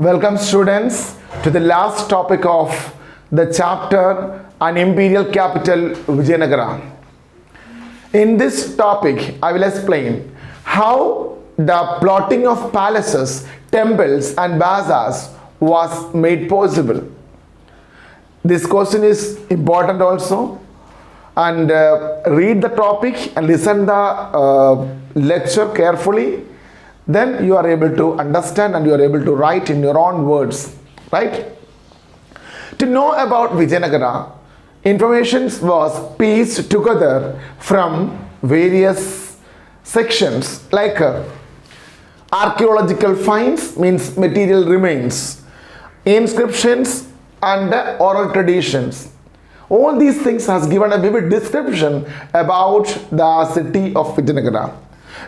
Welcome students to the last topic of the chapter on Imperial Capital Vijayanagara. In this topic, I will explain how the plotting of palaces, temples and bazaars was made possible. This question is important also, and read the topic and listen the lecture carefully. Then you are able to understand and you are able to write in your own words, right? To know about Vijayanagara, information was pieced together from various sections like archaeological finds, means material remains, inscriptions and oral traditions. All these things has given a vivid description about the city of Vijayanagara.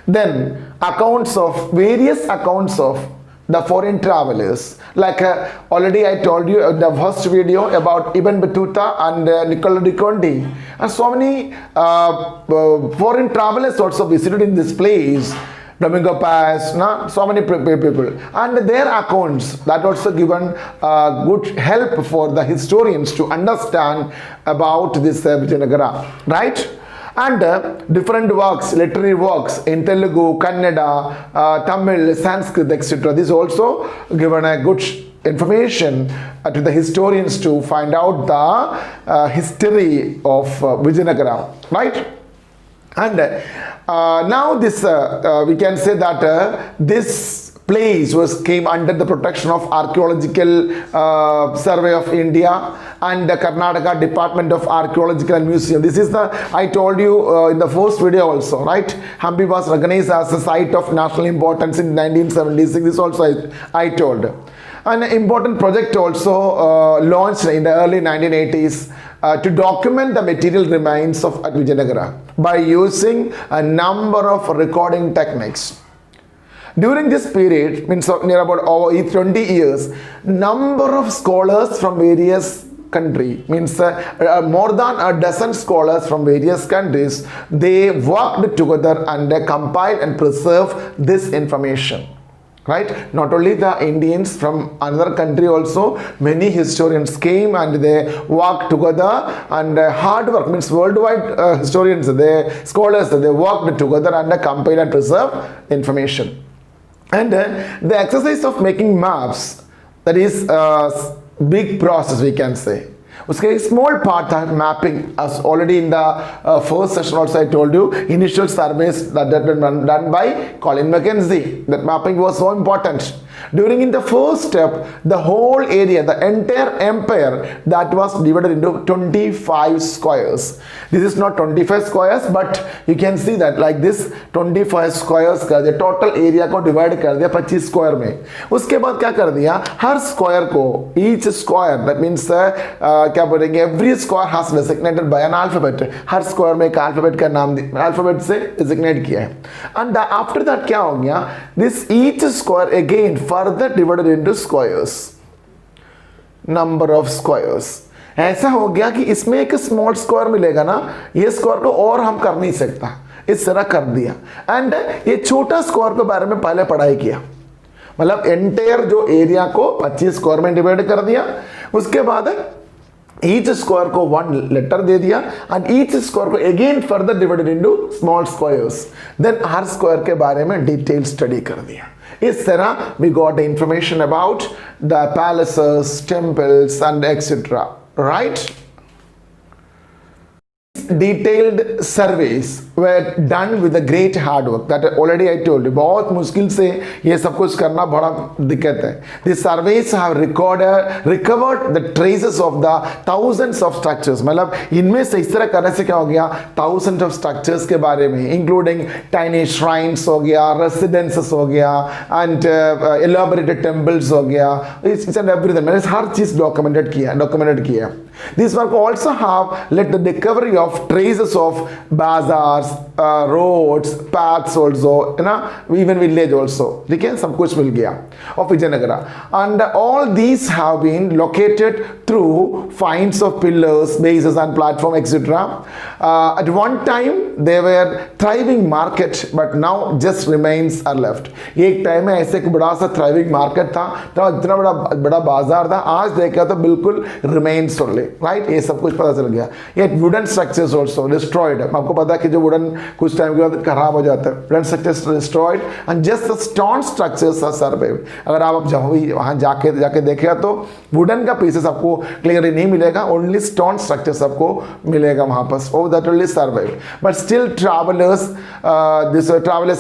Then various accounts of the foreign travelers, like already I told you in the first video about Ibn Battuta and Niccolo di Conti, and so many foreign travelers also visited in this place. Domingo Paz, so many people, and their accounts that also given good help for the historians to understand about this Vijayanagara, right? And different works, literary works in Telugu, Kannada, Tamil, Sanskrit, etc. This also given a good information to the historians to find out the history of Vijayanagara, right? And now this we can say that this place came under the protection of Archaeological Survey of India and the Karnataka Department of Archaeological Museum. This is the, I told you in the first video also, right? Hampi was recognized as a site of national importance in 1976. This also I told. An important project also launched in the early 1980s to document the material remains of Vijayanagara by using a number of recording techniques. During this period, means near about over 20 years, number of scholars from various countries, means more than a dozen scholars from various countries, they worked together and compiled and preserved this information. Right? Not only the Indians, from another country also, many historians came and they worked together, and hard work, means worldwide historians, scholars, they worked together and compiled and preserved information. And the exercise of making maps, that is a big process, we can say. Okay, small part that mapping, as already in the first session also I told you, initial surveys that were done by Colin Mackenzie. That mapping was so important. During in the first step, the whole area, the entire empire, that was divided into 25 squares. This is not 25 squares, but you can see that like this 25 squares the total area को divide कर दिया 25 square में. उसके बाद क्या कर दिया, हर square को, each square, that means क्या बोलेंगे, every square has designated by an alphabet. Her square में एक alphabet का नाम alphabet से designate किया है. And after that क्या हो गया, this each square again further divided into squares, number of squares. ऐसा हो गया कि इसमें एक स्मॉल स्क्वायर मिलेगा ना, ये स्क्वायर को और हम कर नहीं सकता, इस तरह कर दिया. एंड ये छोटा स्क्वायर के बारे में पहले पढ़ाई किया, मतलब एंटायर जो एरिया को 25 स्क्वायर में डिवाइड कर दिया. उसके बाद ईच स्क्वायर को 1 लेटर दे दिया, एंड ईच स्क्वायर को again further divided into small squares. Then हर स्क्वायर के बारे में डिटेल स्टडी कर दिया. इस तरह we got the information about the palaces, temples and etc. Right? Detailed surveys were done with a great hard work. That already I told you. बहुत मुश्किल से ये सब कुछ करना बड़ा दिक्कत है. The surveys have recovered the traces of the thousands of structures. मतलब इनमें से इस तरह करने से क्या हो गया, thousands of structures के बारे में, including tiny shrines हो गया, residences हो गया, and elaborated temples हो गया, it's and everything. मैंने हर चीज documented किया. This work also have led the discovery of traces of bazaars, roads, paths also, है ना, even village also, ठीक है, सब कुछ मिल गया of Vijayanagara. And all these have been located through finds of pillars, bases and platform, etc. At one time they were thriving market, but now just remains are left. एक time में ऐसे एक बड़ा सा thriving market था, तो इतना बड़ा बाजार था, आज देखा तो बिल्कुल remains only, right? ये सब कुछ पता चल गया. Yet wooden structures also destroyed. आपको पता है कि जो wooden कुछ टाइम के बाद खराब हो जाता है, wooden structures destroyed and just the stone structures are survived. अगर आप जहाँ भी वहाँ जाके देखेगा तो wooden का pieces आपको क्लियरली नहीं मिलेगा, only stone structures आपको मिलेगा वहाँ पर. Oh, that only survived. But still travelers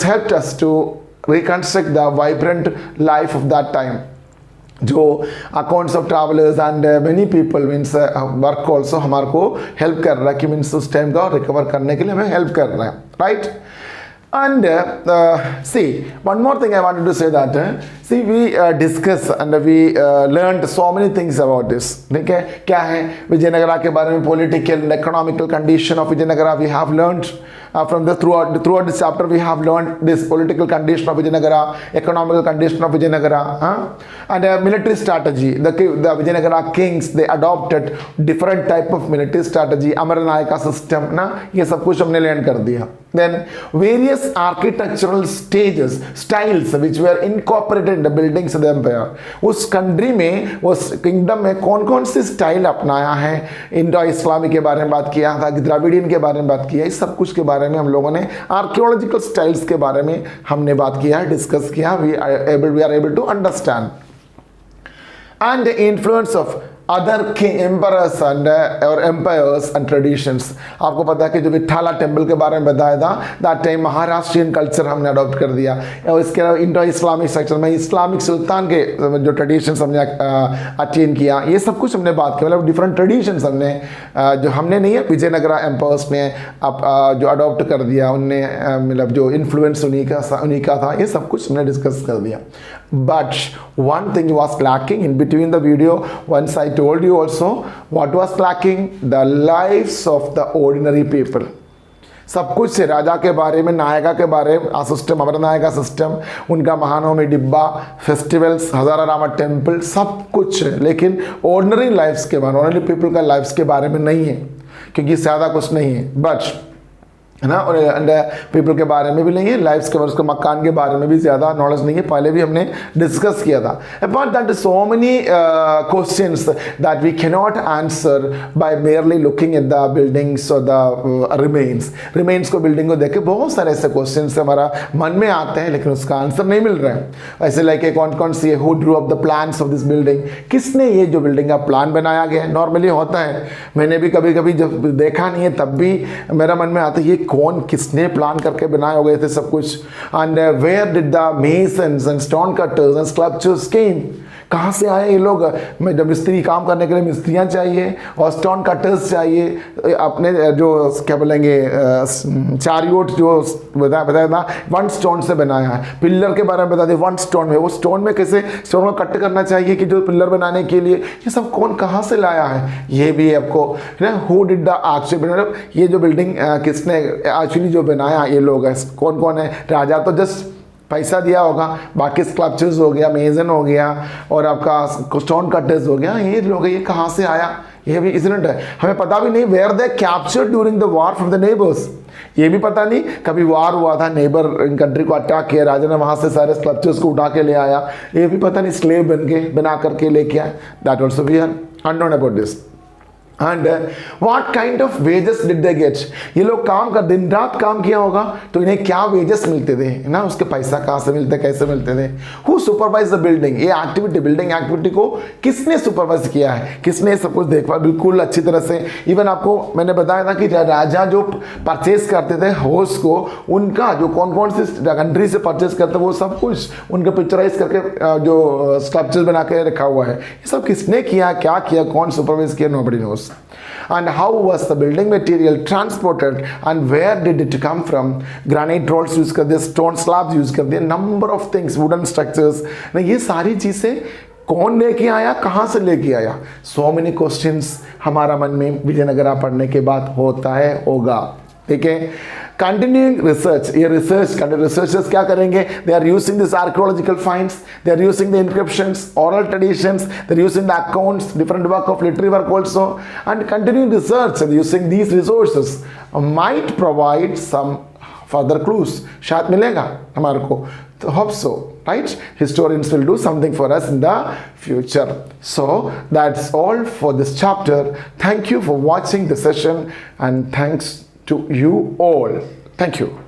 helped us to reconstruct the vibrant life of that time. जो accounts of travellers and many people means work also हमारे को हेल्प कर रहा है कि मीन्स उस टाइम का रिकवर करने के लिए हमें हेल्प कर रहा है, right. And see, one more thing I wanted to say that see we discuss and we learned so many things about this. ठीक है, क्या है विजयनगरा के बारे में, political and economical condition of Vijayanagara we have learned from the throughout this chapter we have learned this political condition of Vijayanagara, economical condition of Vijayanagara, and military strategy. The Vijayanagara kings they adopted different type of military strategy, Amaranayaka system ना, ये सब कुछ हमने learn कर दिया. Then various architectural styles which were incorporated in the buildings of the empire. उस country में, उस kingdom में कौन कौन सी स्टाइल अपनाया है, इंडो इस्लामी के बारे में बात किया था, द्रविडियन के बारे में बात किया, इस सब कुछ के बारे में हम लोगों ने आर्कियोलॉजिकल स्टाइल्स के बारे में हमने बात किया, डिस्कस किया. we are able to understand. And the influence of other king emperors and और एम्पायर्स एंड ट्रेडिशंस. आपको पता है कि जो विठाला टेम्पल के बारे में बताया था, दैट टाइम महाराष्ट्रियन कल्चर हमने अडॉप्ट कर दिया. और इसके अलावा इंडो इस्लामिक सेक्शन में इस्लामिक सुल्तान के जो ट्रेडिशंस हमने अटेन किया, ये सब कुछ हमने बात की. मतलब डिफरेंट ट्रेडिशंस हमने जो हमने नहीं है विजयनगरा एम्पायर्स में जो अडॉप्ट कर दिया, उनने मतलब जो इन्फ्लुएंस उन्हीं का था, ये सब कुछ हमने डिस्कस कर दिया. But one thing was lacking in between the video. Once I told you also what was lacking, the lives of the ordinary people. सब कुछ है, राजा के बारे में, नायका के बारे में, सिस्टम अमरनायका सिस्टम, उनका महानवमी डिब्बा, फेस्टिवल्स, हजारा रामा टेम्पल, सब कुछ है. लेकिन ऑर्डिनरी लाइफ्स के बारे में, ऑर्डिनरी पीपल का लाइफ्स के बारे में नहीं है, क्योंकि ज़्यादा कुछ नहीं है. बट है ना, और पीपल के बारे में भी नहीं है, लाइफ्स के बारे में, उसके मकान के बारे में भी ज़्यादा नॉलेज नहीं है, पहले भी हमने डिस्कस किया था. Apart that so many questions that we can not answer by merely looking at the buildings और द रिमेन्स को, बिल्डिंग को देख के बहुत सारे ऐसे क्वेश्चंस हमारा मन में आते हैं, लेकिन उसका आंसर नहीं मिल रहा है. ऐसे लाइक कौन कौन सी है, who Drew up the plans of this building, किसने ये जो बिल्डिंग का प्लान बनाया गया. नॉर्मली होता है, मैंने भी कभी कभी जब देखा नहीं है तब भी मेरा मन में आता है ये कौन किसने प्लान करके बनाए हो गए थे सब कुछ. And where did the masons and stone cutters and sculptures came, कहाँ से आए ये लोग. मैं जब मिस्त्री काम करने के लिए मिस्त्रियाँ चाहिए और स्टोन कटर्स चाहिए, अपने जो क्या बोलेंगे चारियोट जो बताया था वन स्टोन से बनाया है. पिलर के बारे में बता दें, वन स्टोन में, वो स्टोन में कैसे स्टोन को कट करना चाहिए कि जो पिलर बनाने के लिए, ये सब कौन कहाँ से लाया है, ये भी आपको है ना. हु डिड द एक्चुअली, मतलब ये जो बिल्डिंग किसने एक्चुअली जो बनाया, ये लोग है कौन कौन है. राजा तो जस्ट पैसा दिया होगा, बाकी स्कल्पचर्स हो गया, मेजन हो गया और आपका स्टोन कटर्स हो गया, ये लोग ये कहाँ से आया, ये भी इंसिडेंट है. हमें पता भी नहीं where they captured during the war from the neighbours, ये भी पता नहीं. कभी वार हुआ था, नेबर कंट्री को अटैक किया, राजा ने वहाँ से सारे स्कल्पचर्स को उठा के ले आया, ये भी पता नहीं. स्लेव बना करके लेके आया, that also we are unknown about this. And what kind of wages did they get, ये लोग काम कर दिन रात काम किया होगा तो इन्हें क्या वेजेस मिलते थे ना, उसके पैसा कहाँ से मिलते, कैसे मिलते थे. हु सुपरवाइज द बिल्डिंग, ये एक्टिविटी, बिल्डिंग एक्टिविटी को किसने सुपरवाइज किया है, किसने सब कुछ देखा बिल्कुल अच्छी तरह से. इवन आपको मैंने बताया था कि राजा जो परचेज करते थे होस्ट को, उनका जो कौन कौन सी कंट्री से परचेज करते वो सब कुछ उनके पिक्चराइज करके जो स्कल्पचर बना के रखा हुआ है, ये सब किसने किया, क्या किया, कौन सुपरवाइज किया, nobody nose. And how was the building material transported and where did it come from? Granite rolls use कर दिए, stone slabs यूज कर दिए, number of things, wooden structures. ये सारी चीज़ें कौन लेके आया, कहाँ से लेके आया, सो मेनी क्वेश्चंस हमारा मन में विजयनगरा पढ़ने के बाद होता है, होगा, ठीक है। कंटिन्यूइंग रिसर्च, ये रिसर्चर्स क्या करेंगे, they are using this archaeological finds, they are using the inscriptions, oral traditions, they are using the accounts, different work of literary work also, and continuing research and using these resources might provide some further clues, शायद मिलेगा हमारे को, तो hope so, right? Historians will do something for us in the future. So that's all for this chapter. Thank you for watching the session and thanks to you all. Thank you.